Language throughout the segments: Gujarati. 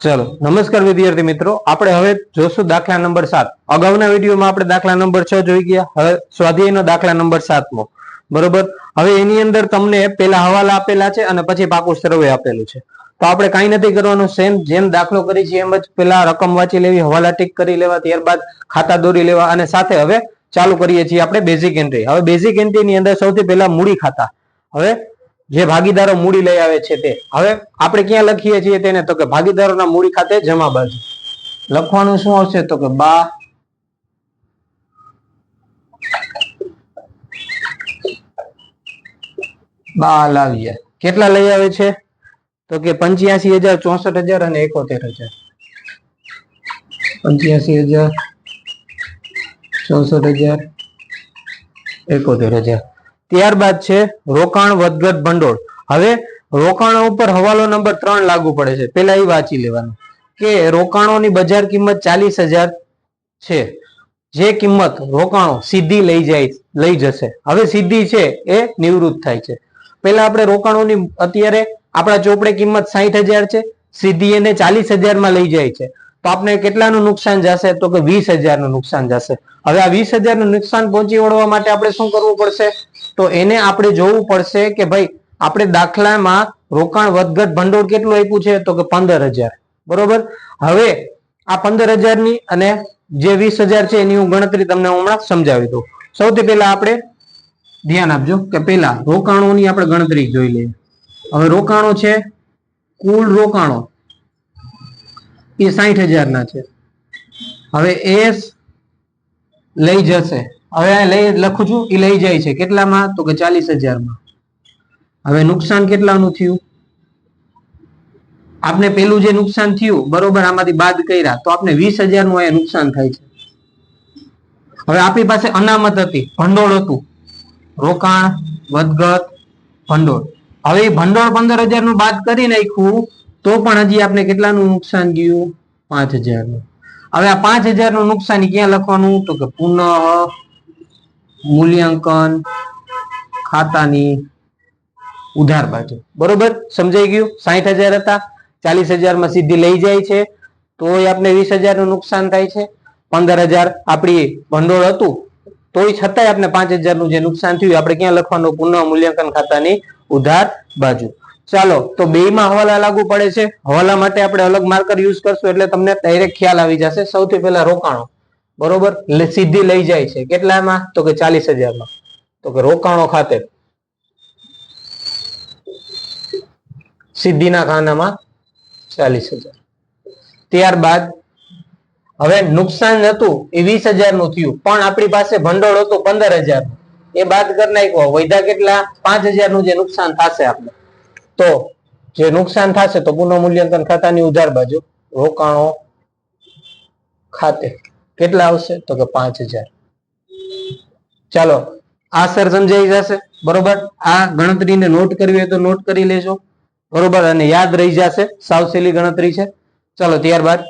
चलो नमस्कार विद्यार्थी मित्रों, આપણે હવે જોશું દાખલા નંબર 7। અગાઉના વિડિયોમાં આપણે દાખલા નંબર 6 જોઈ ગયા। હવે સ્વાધ્યાયનો દાખલા નંબર 7મો, બરોબર। હવે એની અંદર તમને પહેલા હવાલા આપેલા છે અને પછી પાકું સર્વે આપેલું છે। તો આપણે કાઈ નથી કરવાનું, સેમ જેમ દાખલો કરી છે એમ જ પહેલા રકમ વાંચી લેવી, હવાલા ટીક કરી લેવા, ત્યારબાદ ખાતા દોરી લેવા અને સાથે હવે ચાલુ કરીએ છીએ આપણે બેઝિક એન્ટ્રી। હવે બેઝિક એન્ટ્રીની અંદર સૌથી પહેલા મૂડી ખાતા, હવે જે ભાગીદારો મૂડી લઈ આવે છે તે હવે આપણે ક્યાં લખીએ છીએ તેને, તો કે ભાગીદારોના મૂડી ખાતે જમા બાજુ લખવાનું શું આવશે, તો કે બા લાવીએ। કેટલા લઈ આવે છે, તો કે 85,000, 64,000 અને 71,000। 85,000, 64,000, 71,000। ત્યારબાદ છે રોકાણ વધઘટ ભંડોળ। હવે રોકાણો ઉપર હવાલો નંબર 3 લાગુ પડે છે। પહેલા એ વાંચી લેવાનું કે રોકાણોની બજાર કિંમત 40,000 છે, જે કિંમત રોકાણો સીધી લઈ જશે। હવે સીધી છે એ નિવૃત્ત થાય છે। પહેલા આપણે રોકાણોની અત્યારે આપણા ચોપડે કિંમત 60,000 છે, સીધી એને 40,000 માં લઈ જાય છે, તો આપણે કેટલાનું નુકસાન જશે, તો કે 20,000 નું નુકસાન જશે। હવે આ 20,000 નું નુકસાન પહોંચી વળવા માટે આપણે શું કરવું પડશે, તો એને આપણે જોવું પડશે કે ભાઈ આપણે દાખલામાં રોકાણ વધઘટ ભંડોળ કેટલું આપ્યું છે, તો કે 15,000, બરોબર। હવે આ 15,000 ની અને જે 20,000 છે એની હું ગણતરી તમને હમણાં સમજાવી દઉં। સૌથી પહેલા આપણે ધ્યાન આપજો કે પહેલા રોકાણોની આપણે ગણતરી જોઈ લઈએ। હવે રોકાણો છે, કુલ રોકાણો એ 60,000 ના છે। હવે એસ લઈ જશે, હવે લખું છું એ લઈ જાય છે કેટલામાં, તો કે 40,000 માં। હવે નુકસાન કેટલાનું થયું, આપણે પેલું જે નુકસાન થયું બરોબર આમાંથી બાદ કર્યા તો આપણે 20,000 નું અહીંયા નુકસાન થાય છે। હવે આપણી પાસે અનામત હતી, ભંડોળ હતું, રોકાણ વધઘટ ભંડોળ। હવે એ ભંડોળ 15,000 નું બાદ કરી નાખ્યું તો પણ હજી આપણે કેટલાનું નુકસાન ગયું, 5,000 નું। હવે આ 5,000 નું નુકસાન ક્યાં લખવાનું, તો કે પુનઃ મૂલ્યાંકન ખાતાની ઉધાર બાજુ, બરોબર। સમજાઈ ગયું। 60,000 હતા, 40,000 માં સીધી લઈ જાય છે તો આપણે 20,000 નું નુકસાન થાય છે। 15,000 આપણી ભંડોળ હતું તોય છતાંય આપણે 5,000 નું જે નુકસાન થયું આપણે ક્યાં લખવાનું, પુનઃ મૂલ્યાંકન ખાતાની ઉધાર બાજુ। ચાલો તો બેયમાં હવાલા લાગુ પડે છે। હવાલા માટે આપણે અલગ માર્કર યુઝ કરશું એટલે તમને ડાયરેક્ટ ખ્યાલ આવી જશે। સૌથી પહેલા રોકાણો, બરોબર, સીધી લઈ જાય છે કેટલામાં, તો કે 40,000 માં, તો કે રોકાણો ખાતે સીધીના ખાનામાં 40,000। ત્યારબાદ હવે નુકસાન હતું એ 20,000 નું થયું પણ આપણી પાસે ભંડોળ હતું 15,000, એ બાદ કરી નાખ્યો, વધ્યા કેટલા, 5,000 નું જે નુકસાન થશે આપણે, તો જે નુકસાન થશે તો પુનઃ મૂલ્યાંકન ખાતાની ઉધાર બાજુ રોકાણો ખાતે કેટલા આવશે, તો કે 5,000। ચાલો આ સર સમજાઈ જશે, બરોબર। આ ગણતરીને નોટ કરવી હોય તો નોટ કરી લેજો, બરોબર, અને યાદ રહી જશે, સાવ સહેલી ગણતરી છે। ચાલો ત્યારબાદ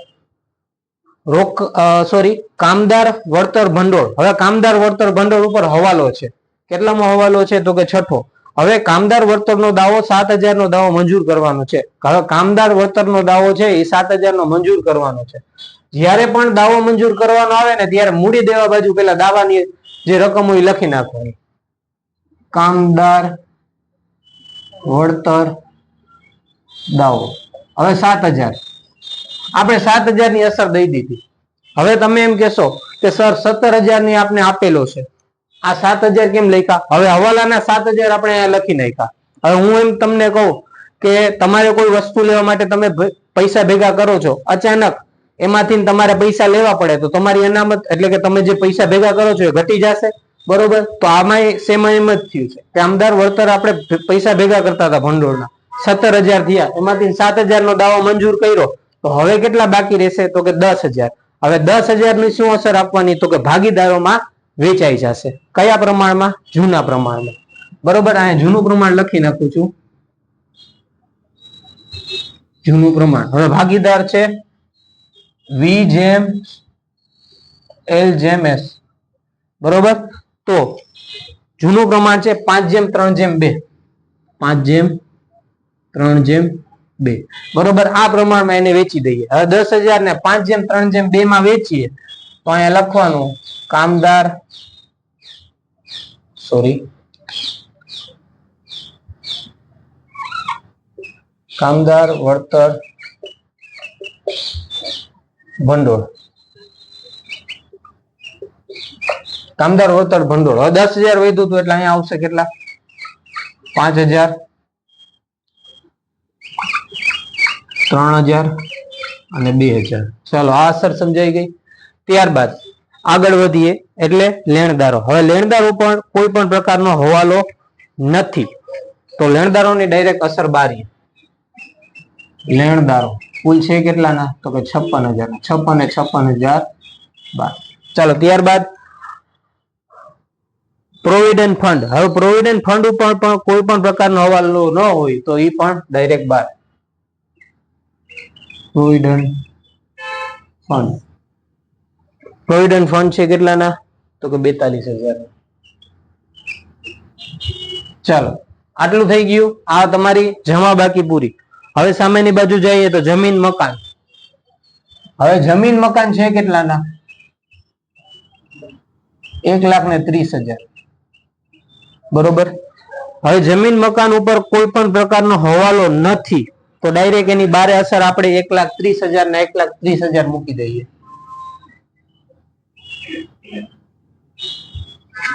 કામદાર વળતર ભંડોળ। હવે કામદાર વળતર ભંડોળ ઉપર હવાલો છે, કેટલામો હવાલો છે, તો કે 6થો। હવે કામદાર વળતરનો દાવો 7,000 નો દાવો મંજૂર કરવાનો છે। હવે કામદાર વળતરનો દાવો છે એ 7,000 નો મંજૂર કરવાનો છે। જ્યારે પણ દાવો મંજૂર કરવાનો આવે ને ત્યારે મૂડી દેવા બાજુ પેલા દાવાની જે રકમ હોય લખી નાખવાની, કામદાર વળતર દાવો। હવે 7,000 આપણે 7,000 ની અસર દઈ દીધી। હવે તમે એમ કહેશો કે સર 17,000 ની આપણે આપેલો છે, આ 7,000 કેમ લખ્યા? હવે હવાલાના 7,000 આપણે અહીંયા લખી નાખ્યા। હવે હું એમ તમને કહું કે તમારે કોઈ વસ્તુ લેવા માટે તમે પૈસા ભેગા કરો છો, અચાનક એમાંથી તમારે પૈસા લેવા પડે તો તમારી અનામત એટલે કે તમે જે પૈસા ભેગા કરો છો એ ઘટી જશે, બરોબર। તો આમાં સેમ એમ જ થયું છે। કામદાર વળતર આપણે પૈસા ભેગા કરતા હતા ભંડોળના, 17,000 થયા, એમાંથી 7,000 નો દાવો મંજૂર કર્યો તો હવે કેટલા બાકી રહેશે, તો કે 10,000। હવે 10,000 ની શું અસર આપવાની, તો કે ભાગીદારોમાં વેચાઈ જશે। કયા પ્રમાણમાં? જૂના પ્રમાણમાં, બરોબર। અહીંયા જૂનું પ્રમાણ લખી નાખું છું, જૂનું પ્રમાણ। હવે ભાગીદાર છે V/L/S, બરોબર। તો જૂનું પ્રમાણ છે 5/3/2, 5/3/2। 2 બરોબર આ પ્રમાણમાં એને વેચી દઈએ હવે 10,000 ને 5:3:2 માં વેચીએ તો અહીંયા લખવાનું કામદાર વળતર ભંડોળ કામદાર વળતર ભંડોળ હવે 10,000 વધ્યું હતું એટલે અહીંયા આવશે કેટલા 5,000 3,000 અને 2,000 ચાલો આ અસર સમજાઈ ગઈ ત્યારબાદ આગળ વધીએ એટલે લેણદારો હવે લેણદારો પણ કોઈ પણ પ્રકારનો હવાલો નથી તો લેણદારોની ડાયરેક્ટ અસર બારીએ લેણદારો કુલ છે કેટલાના તો કે 56,000 56,000 ચાલો ત્યારબાદ પ્રોવિડન્ટ ફંડ હવે પ્રોવિડન્ટ ફંડ ઉપર પણ કોઈ પણ પ્રકારનો હવાલો ન હોય તો એ પણ ડાયરેક્ટ બાર પ્રોવિડન્ટ ફંડ છે કેટલાના તો કે 42,000 ચાલો આટલું થઈ ગયું આ તમારી જમા બાકી પૂરી હવે સામેની બાજુ જઈએ તો જમીન મકાન હવે જમીન મકાન છે કેટલાના 1,30,000 બરોબર હવે જમીન મકાન ઉપર કોઈ પણ પ્રકારનો હવાલો નથી તો ડાયરેક્ટ એની બારે અસર આપણે 1,30,000 ને 1,30,000 મૂકી દઈએ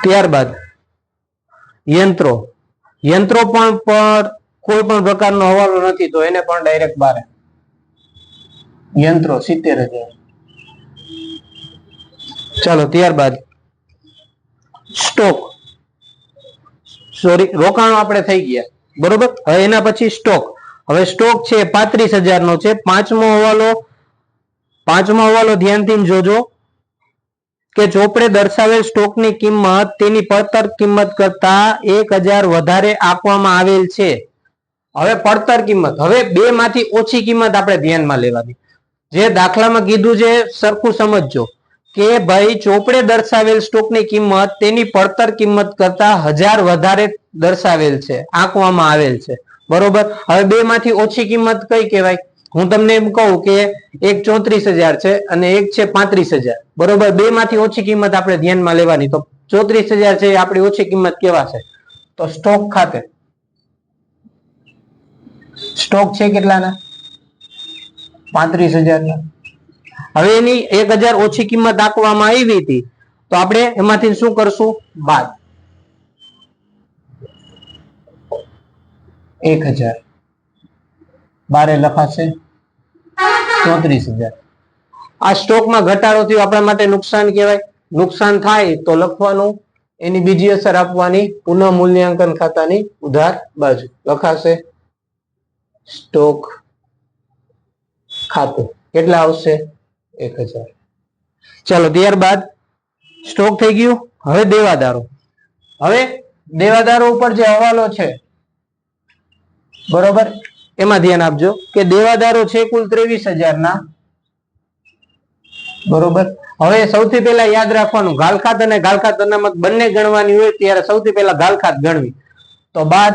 ત્યારબાદ યંત્રો પણ પર કોઈ પણ પ્રકારનો હવાલો નથી તો એને પણ ડાયરેક્ટ બારે યંત્રો 70,000 ચાલો ત્યારબાદ સ્ટોક રોકાણો આપણે થઈ ગયા બરોબર હવે એના પછી સ્ટોક હવે સ્ટોક છે 35,000 નો છે પાંચમો હવાલો ધ્યાનથી જોજો કે ચોપડે દર્શાવેલ સ્ટોકની કિંમત તેની પડતર કિંમત કરતા 1,000 વધારે આપવામાં આવેલ છે હવે પડતર કિંમત હવે બે માંથી ઓછી કિંમત આપણે ધ્યાનમાં લેવાની જે દાખલામાં કીધું છે સરખું સમજજો કે ભાઈ ચોપડે દર્શાવેલ સ્ટોકની કિંમત તેની પડતર કિંમત કરતા 1,000 વધારે દર્શાવેલ છે આંકવામાં આવેલ છે બરોબર હવે બે માંથી ઓછી કિંમત કઈ કહેવાય હું તમને એમ કહું કે એક 34,000 છે અને એક છે 35,000 બરોબર બે માંથી ઓછી કિંમત આપણે ધ્યાનમાં લેવાની તો 34,000 છે એ આપણી ઓછી કિંમત કેવા છે તો સ્ટોક ખાતે સ્ટોક છે કેટલાના 35,000 હવે એની 1,000 ઓછી કિંમત આંકવામાં આવી હતી તો આપણે એમાંથી શું કરશું બાદ 1,000 બારે લખાશે 34,000 આ સ્ટોકમાં ઘટાડો થયો આપણા માટે નુકસાન કહેવાય નુકસાન થાય તો લખવાનું એની બીજી અસર આપવાની પુનઃ મૂલ્યાંકન ખાતાની ઉધાર બાજુ લખાશે સ્ટોક ખાતું કેટલા આવશે 1,000 ચાલો ત્યારબાદ સ્ટોક થઈ ગયું હવે દેવાદારો ઉપર જે હવાલો છે બરોબર એમાં ધ્યાન આપજો કે દેવાદારો છે કુલ 23,000 ના બરોબર હવે સૌથી પહેલા યાદ રાખવાનું ગાલખાત અને ગાલખાત અનામત બંને ગણવાની હોય ત્યારે સૌથી પહેલા ગાલખાત ગણવી તો બાદ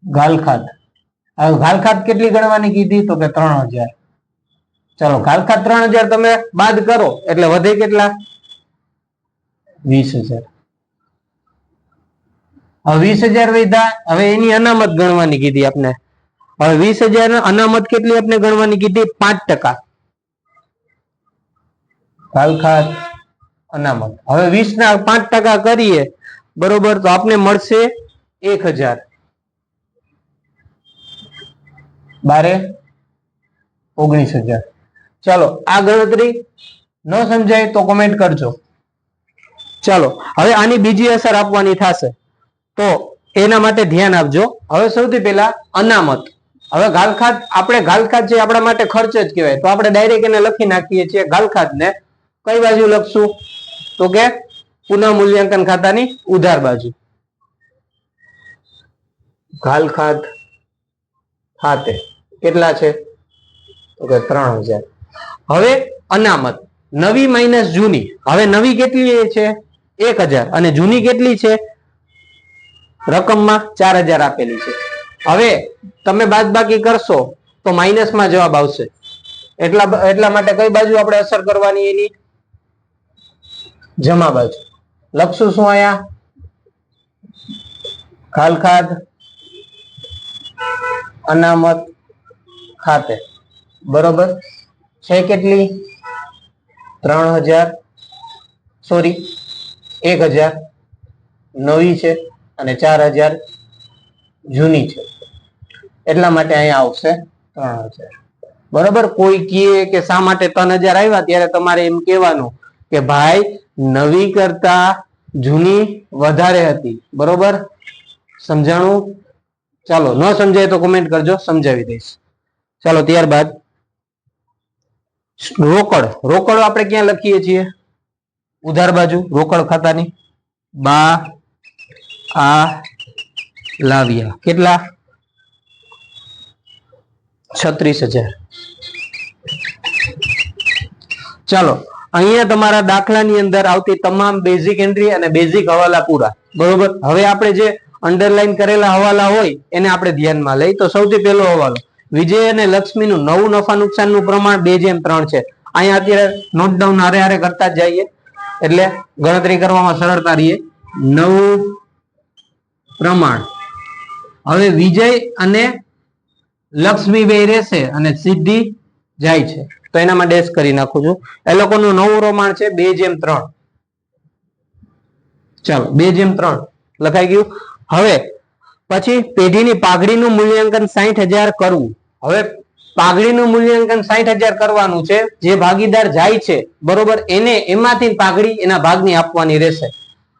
ગાલખાત હવે ગાલખાત કેટલી ગણવાની કીધી તો કે 3,000 ચાલો ગાલખાત 3,000 તમે બાદ કરો એટલે વધે કેટલા 20,000 હવે 20,000 વધ્યા હવે એની અનામત ગણવાની કીધી આપણે હવે 20,000 અનામત કેટલી આપણે ગણવાની કીધી 5% ગાલખાત અનામત હવે 20 ના 5% કરીએ બરોબર તો આપણે મળશે 1,000 બારે 19,000 ચાલો આ ગણતરી ન સમજાય તો કોમેન્ટ કરજો ચાલો હવે આની બીજી અસર આપવાની થશે તો એના માટે ધ્યાન આપજો હવે સૌથી પહેલા અનામત હવે ગાલખાત આપણે ગાલખાત છે આપણા માટે ખર્ચ જ કહેવાય તો આપણે ડાયરેક્ટ એને લખી નાખીએ છીએ ગાલખાત ને કઈ બાજુ લખશું તો કે પુનઃ મૂલ્યાંકન ખાતાની ઉધાર બાજુ ગાલખાત ખાતે કેટલા છે તો કે 3,000 હવે અનામત નવી માઇનસ જૂની હવે નવી કેટલી છે 1,000 અને જૂની કેટલી છે રકમમાં 4,000 આપેલી છે હવે તમે બાદબાકી કરશો તો માઇનસમાં જવાબ આવશે. એટલા માટે કઈ બાજુ આપણે અસર કરવાની એની? જમા બાજુ. લખશું શું અહીંયા? ખાલખાદ અનામત ખાતે. બરોબર છે કેટલી? 3000 સોરી 1000 નવી છે અને 4000 જૂની છે. એટલા માટે અહીંયા આવશે 3000. બરોબર. કોઈ કહે કે શા માટે 3000 આવ્યા, ત્યારે તમારે એમ કહેવાનું કે ભાઈ નવી કરતા જૂની વધારે હતી. બરોબર, સમજાણું? ચાલો, ન સમજાય તો કોમેન્ટ કરજો, સમજાવી દઈશ. ચાલો, ત્યારબાદ રોકડ. રોકડ આપણે ક્યાં લખીએ છીએ? ઉધાર બાજુ રોકડ ખાતાની. બા આ લાવ્યા. કેટલા? 36000. ચાલો, અહીંયા તમારા દાખલાની અંદર આવતી તમામ બેઝિક એન્ટ્રી અને બેઝિક હવાલા પૂરા. બરોબર. હવે આપણે જે અંડરલાઈન કરેલા હવાલા હોય એને આપણે ધ્યાનમાં લઈ. તો સૌથી પહેલો હવાલો, વિજય અને લક્ષ્મીનું નવું નફા નુકસાનનું પ્રમાણ 2:3 છે. અહીંયા અત્યારે નોટ ડાઉન હારે હારે કરતા જ જઈએ એટલે ગણતરી કરવામાં સરળતા રહીએ. નવું પ્રમાણ. હવે વિજય અને લક્ષ્મી બે રહેશે અને સિદ્ધિ જાય છે તો એનામાં ડેશ કરી નાખું છું. એ લોકોનું નવું પ્રમાણ છે 2:3. ચાલો, 2:3 લખાઈ ગયું. હવે પછી પેઢીની પાઘડીનું મૂલ્યાંકન 60000 કરવું. હવે પાઘડીનું મૂલ્યાંકન 60000 કરવાનું છે. જે ભાગીદાર જાય છે બરોબર, એને એમાંથી પાઘડી એના ભાગની આપવાની રહેશે.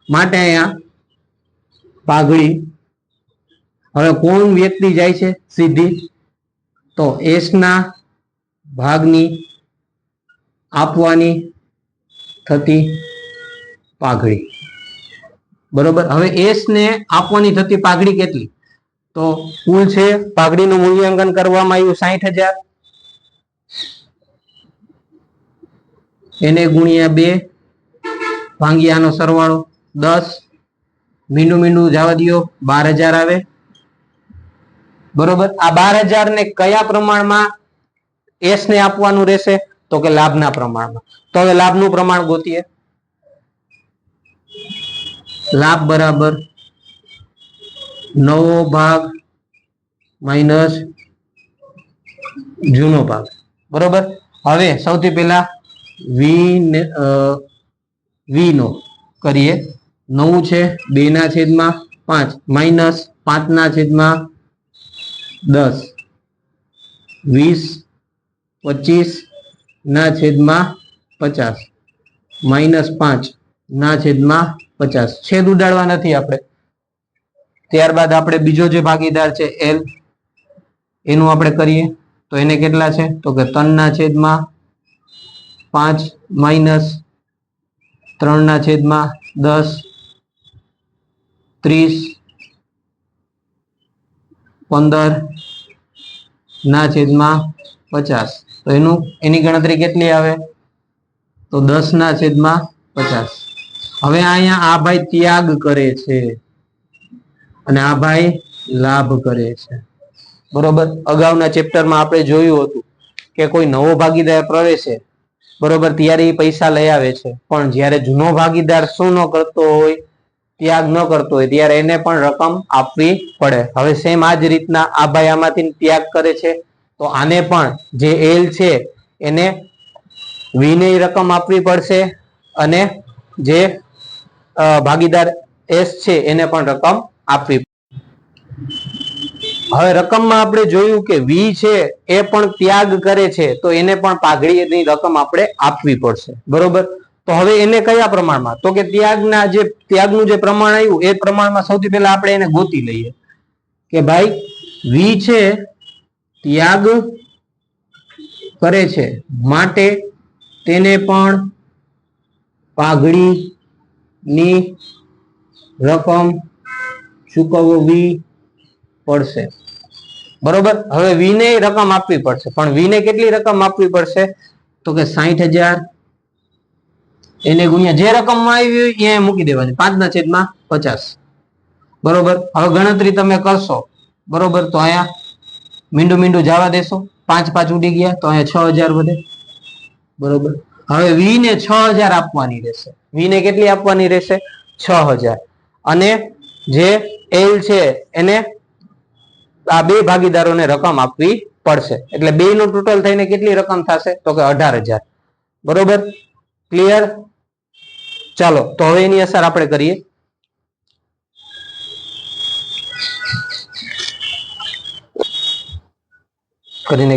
માટે અહીંયા પાઘડી. હવે કોણ વ્યક્તિ જાય છે? સીધી. તો એસ ના ભાગની આપવાની થતી પાઘડી. બરોબર. હવે એસ ને આપવાની થતી પાઘડી કેટલી? તો કુલ છે પાઘડીનું મૂલ્યાંકન કરવામાં આવ્યું 60000. એને ગુણ્યા 2 ભાંગ્યા આનો સરવાળો 10. મીંડું મીંડું જવા દો, 12000 આવે. બરોબર. આ 12000 ને કયા પ્રમાણમાં એસ ને આપવાનું રહેશે? તો કે લાભના પ્રમાણમાં. તો હવે લાભનું પ્રમાણ ગોતીએ. લાભ બરાબર નવો ભાગ માઇનસ જૂનો ભાગ. બરોબર. હવે સૌથી પહેલા વી નો કરીએ. નવું છે 2/5 માઇનસ 5/10. 20 25/50 માઇનસ 5/50. છેદ ઉડાડવા નથી આપણે. ત્યારબાદ આપણે બીજો જે ભાગીદાર છે એલ, એનું આપણે કરીએ તો એને કેટલા છે? તો કે 3/5 માઇનસ 3/10 30 15/50. તો એની ગણતરી કેટલી આવે? તો 10/50. હવે અહીંયા આ ભાઈ ત્યાગ કરે છે અને આ ભાઈ લાભ કરે છે. બરોબર. અગાઉના ચેપ્ટરમાં આપણે જોયું હતું કે કોઈ નવો ભાગીદાર પ્રવેશે બરોબર, ત્યારે એ પૈસા લઈ આવે છે. પણ જ્યારે જૂનો ભાગીદાર શું ન કરતો હોય, ત્યાગ ન કરતો હોય, ત્યારે એને પણ રકમ આપવી પડે. હવે સેમ આ જ રીતના આ ભાઈ આમાંથી ત્યાગ કરે છે તો આને પણ જે એલ છે એને વી ની રકમ આપવી પડશે અને જે ભાગીદાર એસ છે એને પણ રકમ આપવી. હવે રકમમાં આપણે જોયું કે વી છે એ પણ ત્યાગ કરે છે તો એને પણ પાઘડીની રકમ આપણે આપવી પડશે. બરોબર. તો હવે એને કયા પ્રમાણમાં? તો કે ત્યાગનું જે પ્રમાણ આવ્યું એ પ્રમાણમાં સૌથી પહેલા આપણે એને ગોતી લઈએ કે ભાઈ વી છે ત્યાગ કરે છે માટે તેને પણ પાઘડીની રકમ ચૂકવવી પડશે. બરોબર. હવે વી ને રકમ આપવી પડશે, પણ વી ને કેટલી રકમ આપવી પડશે? તો કે 60000 એને ગુણ્યા જે રકમમાં આવી હોય એ મૂકી દેવાની 5/50. બરોબર. હવે ગણતરી તમે કરશો બરોબર, તો અહીંયા મીંડું મીંડું જવા દેશો, 5 5 ઉડી ગયા તો અહીંયા 6000 વધે. બરોબર, હવે વી ને 6000 આપવાની રહેશે. વી ને કેટલી આપવાની રહેશે? 6000. અને જે એલ છે એને આ બે ભાગીદારોને રકમ આપવી પડશે. એટલે બે નું ટોટલ થઈને કેટલી રકમ થશે? તો કે 18000. બરોબર, ક્લિયર? ચાલો તો હવે એની અસર આપણે કરીએ. કરીને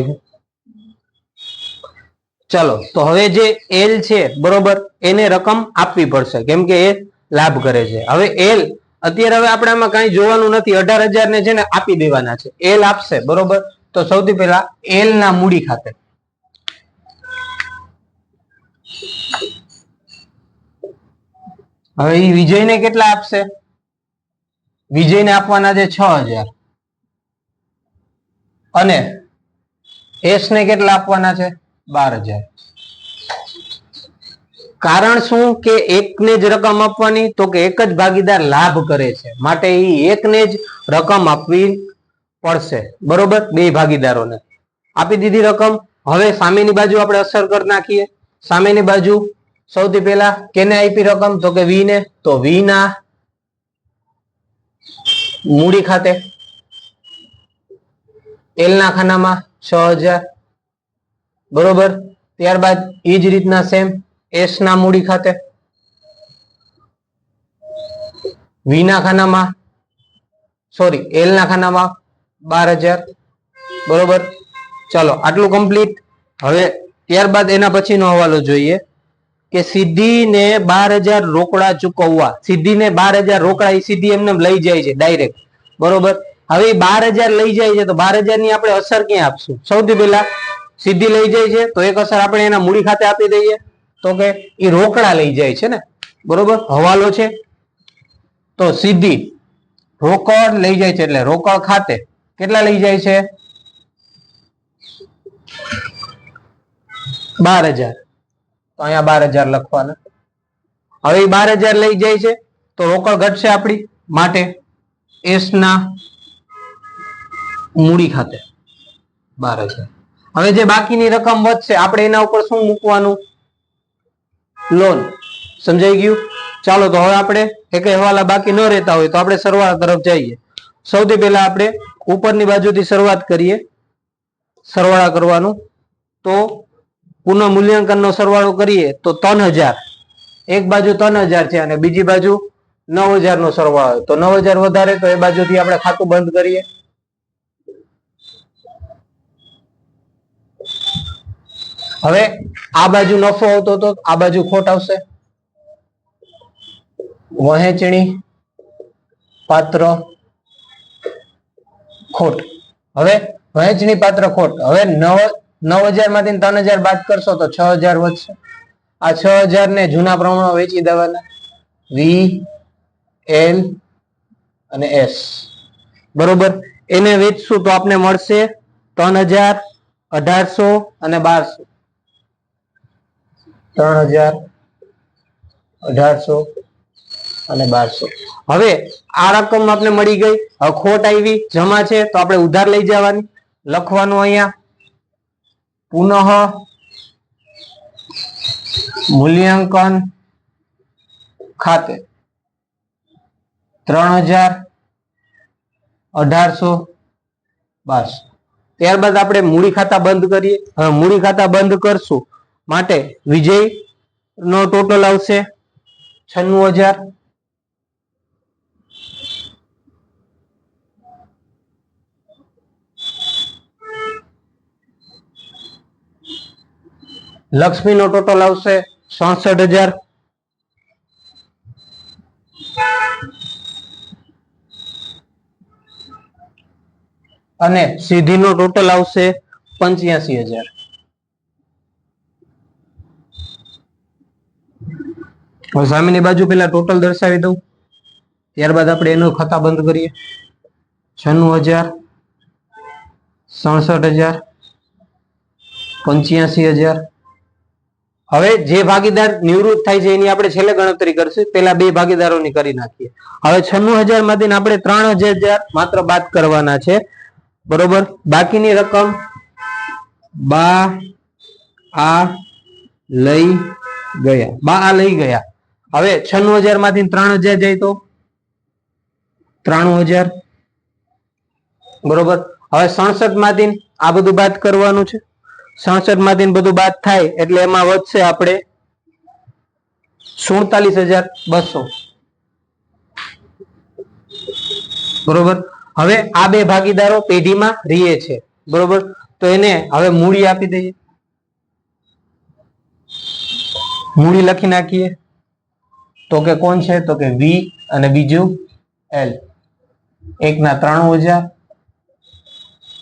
ચાલો તો હવે જે એલ છે બરોબર, એને રકમ આપવી પડશે કેમ કે એ લાભ કરે છે. હવે એલ અત્યારે હવે આપણે આમાં કઈ જોવાનું નથી, 18000 ને છે ને આપી દેવાના છે. એલ આપશે બરોબર, તો સૌથી પહેલા એલ ના મૂડી ખાતે હવે ઈ વિજયને કેટલા આપશે? વિજયને આપવાના છે 6000 અને એસ ને કેટલા આપવાના છે? 12000. કારણ શું કે એકને જ રકમ આપવાની? તો કે એક જ ભાગીદાર લાભ કરે છે માટે ઈ એકને જ રકમ આપવી પડશે. બરોબર, બે ભાગીદારોને આપી દીધી રકમ. હવે સામેની બાજુ આપણે અસર કરી નાખીએ. સામેની બાજુ સૌથી પહેલા કેને આપી રકમ? તો કે વી ને. તો વી ના મૂડી ખાતે એલ ના ખાનામાં 6000. બરોબર, ત્યારબાદ એ જ રીતના સેમ એસ ના મૂડી ખાતે વી ના ખાનામાં એલ ના ખાનામાં 12000. બરોબર, ચાલો આટલું કમ્પ્લીટ. હવે ત્યારબાદ એના પછીનો હવાલો જોઈએ કે સિદ્ધિને 12000 રોકડા ચૂકવવા. સિદ્ધિને 12000 રોકડા એ સીધી એમને લઈ જાય છે ડાયરેક્ટ. બરોબર, હવે 12000 લઈ જાય છે તો 12000 ની આપણે અસર ક્યાં આપશું? સૌથી પહેલા સિદ્ધિ લઈ જાય છે તો એક અસર આપણે એના મૂડી ખાતે આપી દઈએ. તો કે એ રોકડા લઈ જાય છે ને. બરોબર, હવાલો છે તો સિદ્ધિ રોકડ લઈ જાય છે એટલે રોકડ ખાતે કેટલા લઈ જાય છે? 12000. તો અહીંયા 12000 લખવાના. હવે 12000 લઈ જાય છે તો રોકડ ઘટશે આપણી માટે એસ ના મૂડી ખાતે 12000. હવે જે બાકીની રકમ વધશે આપણે એના ઉપર શું મૂકવાનું? લોન. સમજાઈ ગયું? ચાલો તો હવે આપણે એક હવાલા બાકી ન રહેતા હોય તો આપણે સરવાળા તરફ જઈએ. સૌથી પહેલા આપણે ઉપરની બાજુથી શરૂઆત કરીએ સરવાળા કરવાનું. તો પુનઃ મૂલ્યાંકનનો સરવાળો કરીએ તો 3000. એક બાજુ 3000 છે અને બીજી બાજુ 9000 નો સરવાળો. તો 9000 વધારે તો એ બાજુથી આપણે ખાતું બંધ કરીએ. હવે આ બાજુ નફો આવતો તો આ બાજુ ખોટ આવશે. વહેંચણી પાત્ર ખોટ. હવે વહેંચણી પાત્ર ખોટ. હવે 9000 માંથી 3000 બાદ કરશો તો 6000 વધશે. આ 6000 ને જૂના પ્રમાણમાં વેચી દેવાના. વી, એલ અને એસ. બરોબર, એને વેચશું તો આપણે મળશે 3000, 1800 અને 1200. 3000, 1800 અને 1200. હવે આ રકમ આપણે મળી ગઈ. હવે ખોટ આવી, જમા છે તો આપણે ઉધાર લઈ જવાની. લખવાનું અહીંયા પુનઃ મૂલ્યાંકન ખાતે 3000, 1800, 1200. ત્યારબાદ આપણે મૂડી ખાતા બંધ કરીએ. હવે મૂડી ખાતા બંધ કરશું માટે વિજય નો ટોટલ આવશે 96000. લક્ષ્મી નો ટોટલ આવશે 66000. અને સિદ્ધિ નો ટોટલ આવશે 85000. હવે સામેની બાજુ પેલા ટોટલ દર્શાવી દઉં, ત્યારબાદ આપણે એનું ખાતા બંધ કરીએ. 96000, 66000, 85000 હવે જે ભાગીદાર નિવૃત્ત થાય છે એની આપણે છેલ્લે ગણતરી કરશું. પેલા બે ભાગીદારોની કરી નાખીએ. હવે 96,000 માંથી આપણે 3,000 માત્ર બાદ કરવાના છે, બરોબર. બાકીની રકમ બા આ લઈ ગયા. હવે 96,000 માંથી 3,000 જાય તો 93,000, બરોબર. હવે 67 માંથી આ બધું બાદ કરવાનું છે. 67 માંથી બધું બાદ થાય એટલે એમાં વધશે આપણે 47,200, બરોબર. હવે આ બે ભાગીદારો પેઢીમાં રહીએ છે, બરોબર. તો એને હવે મૂડી આપી દઈએ. મૂડી લખી નાખીએ. તો કે કોણ છે? તો કે વી અને બીજું એલ. એકના 93,000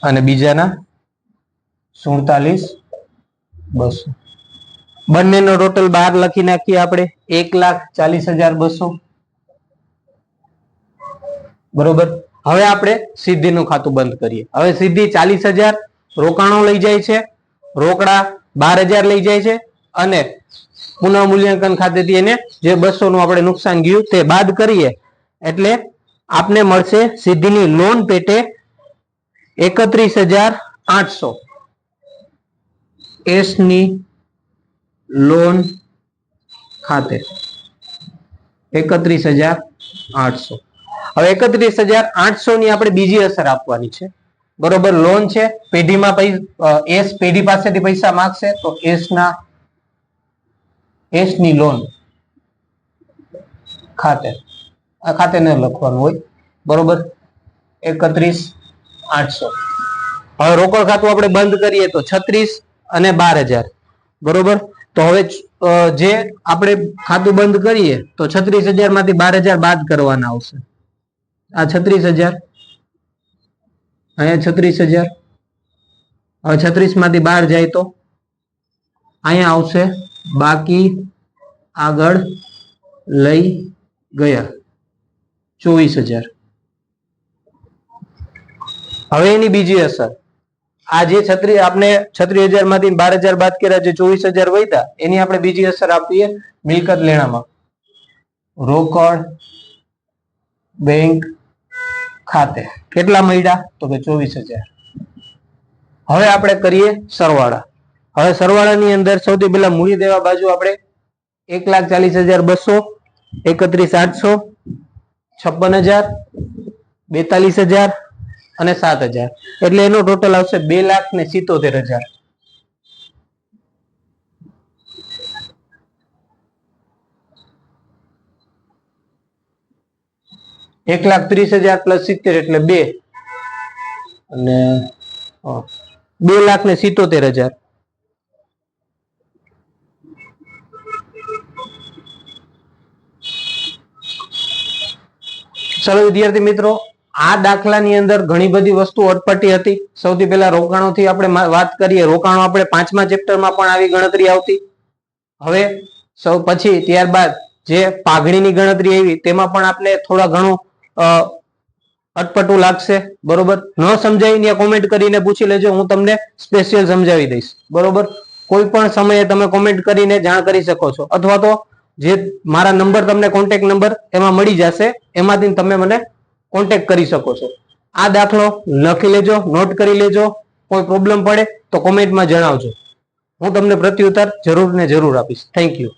અને બીજાના 47,200. બંનેનો ટોટલ 12 લખી નાખીએ આપણે. 1,40,200, બરોબર. હવે આપણે સિદ્ધિનું ખાતું બંધ કરીએ. હવે સિદ્ધિ 40,000 રોકાણો લઈ જાય છે, રોકડા 12,000 લઈ જાય છે, અને પુનઃ મૂલ્યાંકન ખાતેથી એને જે 200 નું આપણે નુકસાન ગયું તે બાદ કરીએ એટલે આપને મળશે સિદ્ધિની લોન પેટે 31,800. એસ ની લોન ખાતે 31,800. હવે 31,800 ની આપણે બીજી અસર આપવાની છે, બરોબર. લોન છે, પેઢીમાં એસ પેઢી પાસેથી પૈસા માંગશે તો એસ ની લોન ખાતે, આ ખાતે ન લખવાનું હોય, બરોબર. 31,800. હવે રોકડ ખાતું આપણે બંધ કરીએ તો 36 અને 12,000, બરોબર. તો હવે જે આપણે ખાતું બંધ કરીએ તો 36,000 માંથી 12,000 બાદ કરવાના આવશે. આ 36,000, અહીંયા 36,000. હવે 36 માંથી 12 જાય તો અહીંયા આવશે બાકી આગળ લઈ ગયા 24,000. હવે એની બીજી અસર, આ જે આપણે 36,000 માંથી 12,000 બાદ કર્યા, જે 24,000 વધ્યા, એની આપણે બીજી અસર આપીએ મિલકત લેણામાં. રોકડ બેંક ખાતે કેટલા મળ્યા? તો કે 24,000. હવે આપણે કરીએ સરવાળા. હવે સરવાળાની અંદર સૌથી પહેલા મૂડી દેવા બાજુ આપણે 1,40,200, 31,800, 56,000, 42,000 અને 7,000, એટલે એનો ટોટલ આવશે 2,77,000. 1,30,000 પ્લસ 70 એટલે 2 અને 2,77,000. ચલો વિદ્યાર્થી મિત્રો, આ દાખલાની અંદર ઘણી બધી વસ્તુ અટપટી હતી. સૌથી પહેલા રોકાણોથી આપણે વાત કરીએ. રોકાણો આપણે 5મા ચેપ્ટરમાં પણ આવી ગણતરી આવતી. હવે પછી ત્યારબાદ જે પાઘડીની ગણતરી આવી તેમાં પણ આપણે થોડા ઘણું અટપટું લાગશે, બરોબર. ન સમજાય ત્યાં કોમેન્ટ કરીને પૂછી લેજો, હું તમને સ્પેશિયલ સમજાવી દઈશ, બરોબર. કોઈ પણ સમયે તમે કોમેન્ટ કરીને જાણ કરી શકો છો, અથવા તો જે મારા નંબર તમને કોન્ટેક્ટ નંબર એમાં મળી જશે, એમાંથી તમે મને કોન્ટેક્ટ કરી શકો છો. આ દાખલો લખી લેજો, નોટ કરી લેજો. કોઈ પ્રોબ્લેમ પડે તો કોમેન્ટમાં જણાવજો, હું તમને પ્રત્યુત્તર જરૂર ને જરૂર આપીશ. Thank you.